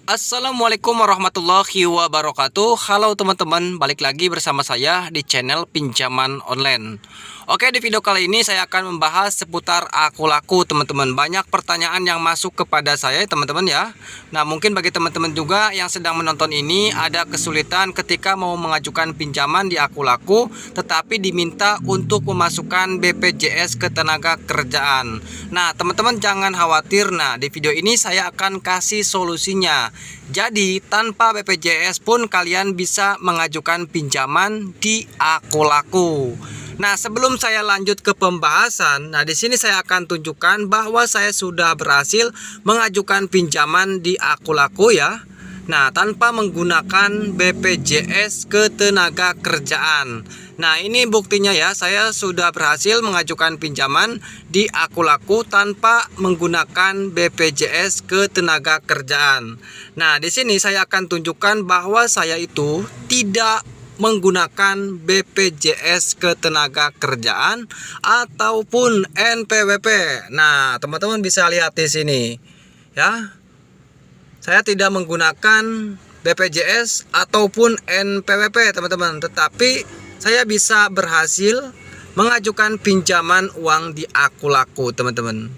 Assalamualaikum warahmatullahi wabarakatuh. Halo teman-teman, balik lagi bersama saya di channel pinjaman online. Oke, di video kali ini saya akan membahas seputar aku laku teman-teman. Banyak pertanyaan yang masuk kepada saya teman-teman ya. Nah, mungkin bagi teman-teman juga yang sedang menonton ini ada kesulitan ketika mau mengajukan pinjaman di aku laku, tetapi diminta untuk memasukkan BPJS Ketenagakerjaan. Nah, teman-teman jangan khawatir. Nah, di video ini saya akan kasih solusinya. Jadi tanpa BPJS pun kalian bisa mengajukan pinjaman di aku laku. Nah, sebelum saya lanjut ke pembahasan, di sini saya akan tunjukkan bahwa saya sudah berhasil mengajukan pinjaman di aku laku ya. Nah, tanpa menggunakan BPJS Ketenagakerjaan. Nah, ini buktinya ya, saya sudah berhasil mengajukan pinjaman di aku laku tanpa menggunakan BPJS Ketenagakerjaan. Nah, di sini saya akan tunjukkan bahwa saya itu tidak menggunakan BPJS Ketenagakerjaan ataupun NPWP. Nah, teman-teman bisa lihat di sini ya. Saya tidak menggunakan BPJS ataupun NPWP teman-teman, tetapi saya bisa berhasil mengajukan pinjaman uang di aku laku teman-teman.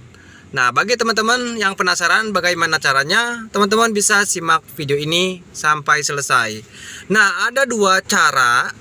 Nah, bagi teman-teman yang penasaran bagaimana caranya, teman-teman bisa simak video ini sampai selesai. Nah, ada dua cara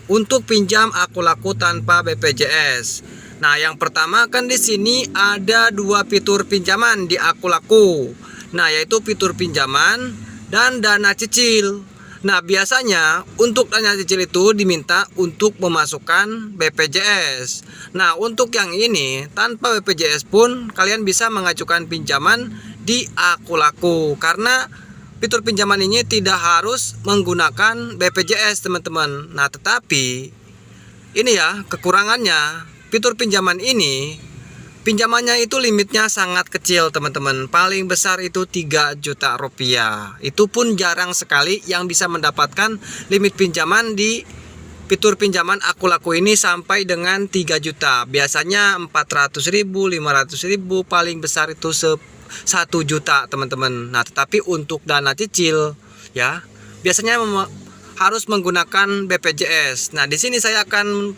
untuk pinjam aku laku tanpa BPJS. Nah, yang pertama kan di sini ada dua fitur pinjaman di aku laku. Nah, yaitu fitur pinjaman dan dana cicil. Nah, biasanya untuk dana cicil itu diminta untuk memasukkan BPJS. Nah, untuk yang ini tanpa BPJS pun kalian bisa mengajukan pinjaman di aku laku, karena fitur pinjaman ini tidak harus menggunakan BPJS teman-teman. Nah, tetapi ini ya kekurangannya, fitur pinjaman ini pinjamannya itu limitnya sangat kecil teman-teman. Paling besar itu 3 juta rupiah. Itu pun jarang sekali yang bisa mendapatkan limit pinjaman di fitur pinjaman aku laku ini sampai dengan 3 juta. Biasanya 400.000, 500.000, paling besar itu 1 juta teman-teman. Nah, tetapi untuk dana cicil ya biasanya harus menggunakan BPJS. Nah, di sini saya akan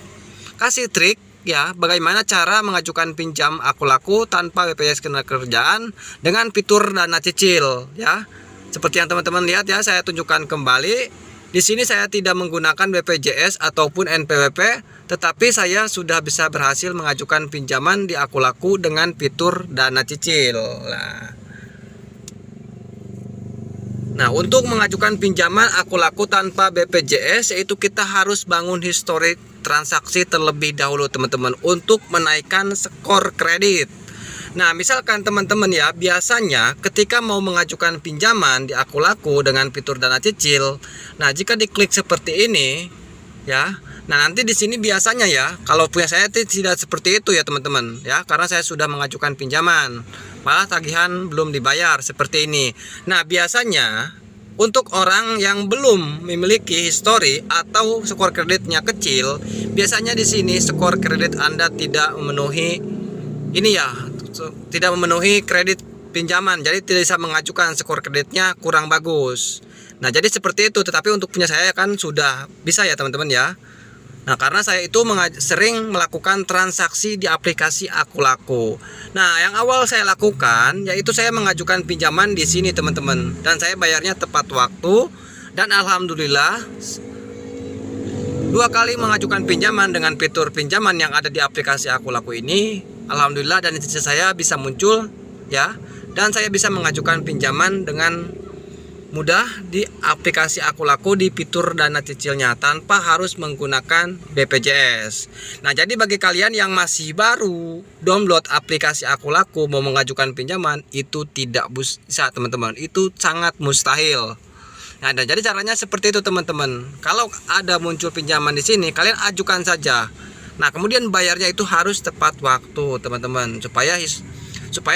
kasih trik ya, bagaimana cara mengajukan pinjam aku laku tanpa BPJS Ketenagakerjaan dengan fitur dana cicil ya. Seperti yang teman-teman lihat ya, saya tunjukkan kembali. Di sini saya tidak menggunakan BPJS ataupun NPWP, tetapi saya sudah bisa berhasil mengajukan pinjaman di aku laku dengan fitur dana cicil. Nah, untuk mengajukan pinjaman aku laku tanpa BPJS, yaitu kita harus bangun histori transaksi terlebih dahulu teman-teman untuk menaikkan skor kredit. Nah, misalkan teman-teman ya, biasanya ketika mau mengajukan pinjaman di aku laku dengan fitur dana cicil, nah jika diklik seperti ini ya, nah nanti di sini biasanya ya, kalau punya saya tidak seperti itu ya teman-teman ya, karena saya sudah mengajukan pinjaman, malah tagihan belum dibayar seperti ini. Nah, biasanya untuk orang yang belum memiliki histori atau skor kreditnya kecil, biasanya di sini skor kredit Anda tidak memenuhi ini ya, tidak memenuhi kredit pinjaman, jadi tidak bisa mengajukan, skor kreditnya kurang bagus. Nah, jadi seperti itu. Tetapi untuk punya saya kan sudah bisa ya teman-teman ya. Nah, karena saya itu sering melakukan transaksi di aplikasi aku laku. Nah, yang awal saya lakukan yaitu saya mengajukan pinjaman di sini teman-teman, dan saya bayarnya tepat waktu, dan alhamdulillah 2 kali mengajukan pinjaman dengan fitur pinjaman yang ada di aplikasi aku laku ini. Alhamdulillah, dan cicil saya bisa muncul ya, dan saya bisa mengajukan pinjaman dengan mudah di aplikasi aku laku di fitur dana cicilnya tanpa harus menggunakan BPJS. Nah, jadi bagi kalian yang masih baru download aplikasi aku laku mau mengajukan pinjaman, itu tidak bisa teman-teman, itu sangat mustahil. Nah, dan jadi caranya seperti itu teman-teman. Kalau ada muncul pinjaman di sini, kalian ajukan saja. Nah, kemudian bayarnya itu harus tepat waktu teman-teman, supaya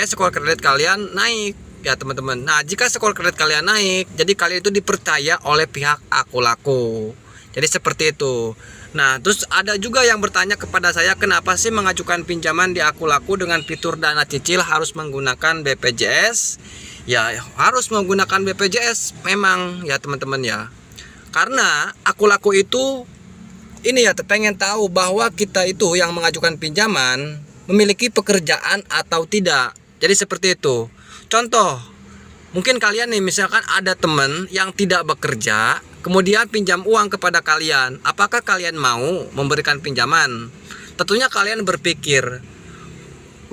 skor kredit kalian naik ya teman-teman. Nah, jika skor kredit kalian naik, jadi kalian itu dipercaya oleh pihak aku laku. Jadi seperti itu. Nah, terus ada juga yang bertanya kepada saya, kenapa sih mengajukan pinjaman di aku laku dengan fitur dana cicil harus menggunakan BPJS? ya harus menggunakan BPJS memang ya teman-teman ya. Karena Aku Laku itu ini ya pengen tahu bahwa kita itu yang mengajukan pinjaman memiliki pekerjaan atau tidak. Jadi seperti itu. Contoh, mungkin kalian nih misalkan ada teman yang tidak bekerja, kemudian pinjam uang kepada kalian. Apakah kalian mau memberikan pinjaman? Tentunya kalian berpikir,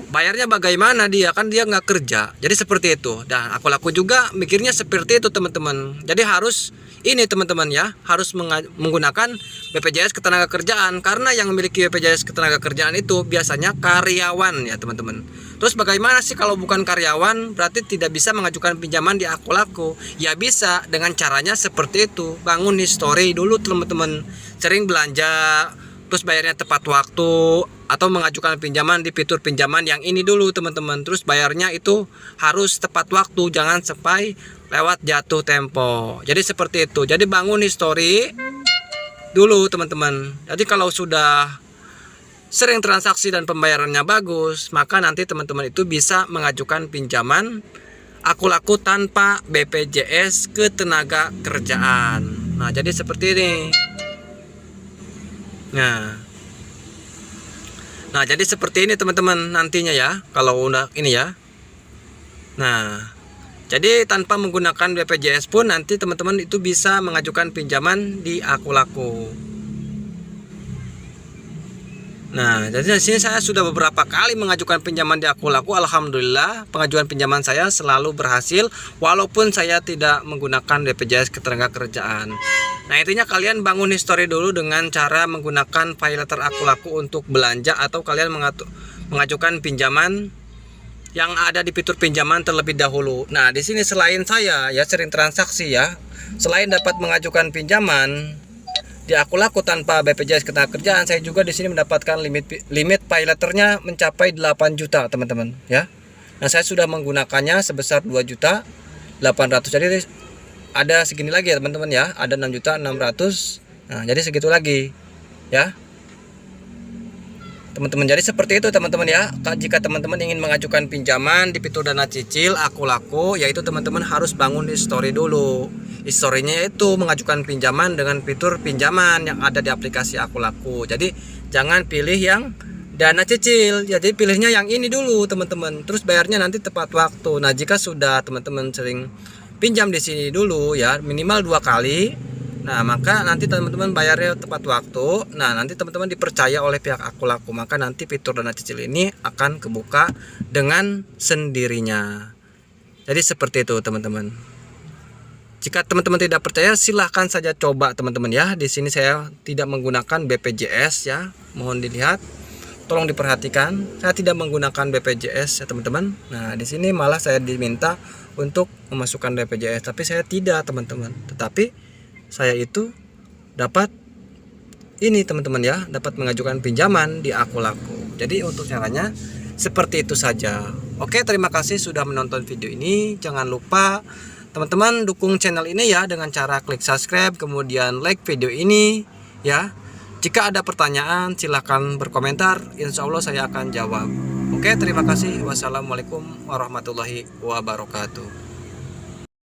bayarnya bagaimana, dia kan dia nggak kerja. Jadi seperti itu. Dan Aku Laku juga mikirnya seperti itu teman-teman. Jadi harus ini teman-teman ya, harus menggunakan BPJS Ketenagakerjaan. Karena yang memiliki BPJS Ketenagakerjaan itu biasanya karyawan ya teman-teman. Terus bagaimana sih kalau bukan karyawan, berarti tidak bisa mengajukan pinjaman di Aku Laku? Ya bisa, dengan caranya seperti itu. Bangun history dulu teman-teman, sering belanja, terus bayarnya tepat waktu, atau mengajukan pinjaman di fitur pinjaman yang ini dulu teman-teman. Terus bayarnya itu harus tepat waktu, jangan sampai lewat jatuh tempo. Jadi seperti itu. Jadi bangun history dulu teman-teman. Jadi kalau sudah sering transaksi dan pembayarannya bagus, maka nanti teman-teman itu bisa mengajukan pinjaman Aku Laku tanpa BPJS Ketenagakerjaan. Nah jadi seperti ini. Nah jadi seperti ini teman-teman nantinya ya, kalau udah ini ya. Nah jadi tanpa menggunakan BPJS pun nanti teman-teman itu bisa mengajukan pinjaman di Aku Laku. Nah jadi di sini saya sudah beberapa kali mengajukan pinjaman di Aku Laku. Alhamdulillah pengajuan pinjaman saya selalu berhasil walaupun saya tidak menggunakan BPJS Ketenagakerjaan. Nah intinya kalian bangun history dulu dengan cara menggunakan pay letter Aku Laku untuk belanja, atau kalian mengajukan pinjaman yang ada di fitur pinjaman terlebih dahulu. Nah di sini selain saya ya sering transaksi ya, selain dapat mengajukan pinjaman di Aku Laku tanpa BPJS Ketenagakerjaan, saya juga di sini mendapatkan limit pay letternya mencapai 8 juta teman-teman ya. Nah saya sudah menggunakannya sebesar 2.800.000. Jadi ada segini lagi ya teman-teman ya, ada 6.600.000. Nah jadi segitu lagi ya teman-teman. Jadi seperti itu teman-teman ya. Jika teman-teman ingin mengajukan pinjaman di fitur dana cicil Aku Laku, yaitu teman-teman harus bangun history dulu. Historinya itu mengajukan pinjaman dengan fitur pinjaman yang ada di aplikasi Aku Laku. Jadi jangan pilih yang dana cicil, jadi pilihnya yang ini dulu teman-teman. Terus bayarnya nanti tepat waktu. Nah jika sudah teman-teman sering pinjam di sini dulu ya, minimal 2 kali, nah maka nanti teman-teman bayarnya tepat waktu. Nah nanti teman-teman dipercaya oleh pihak Aku Laku, maka nanti fitur dana cicil ini akan kebuka dengan sendirinya. Jadi seperti itu teman-teman. Jika teman-teman tidak percaya, silahkan saja coba teman-teman ya. Di sini saya tidak menggunakan BPJS ya, mohon dilihat, tolong diperhatikan. Saya tidak menggunakan BPJS ya teman-teman. Nah di sini malah saya diminta untuk memasukkan BPJS, tapi saya tidak teman-teman. Tetapi saya itu dapat ini teman-teman ya, dapat mengajukan pinjaman di Aku Laku. Jadi untuk caranya seperti itu saja. Oke, terima kasih sudah menonton video ini. Jangan lupa teman-teman dukung channel ini ya dengan cara klik subscribe, kemudian like video ini ya. Jika ada pertanyaan silahkan berkomentar, insya Allah saya akan jawab. Oke, terima kasih. Wassalamualaikum warahmatullahi wabarakatuh.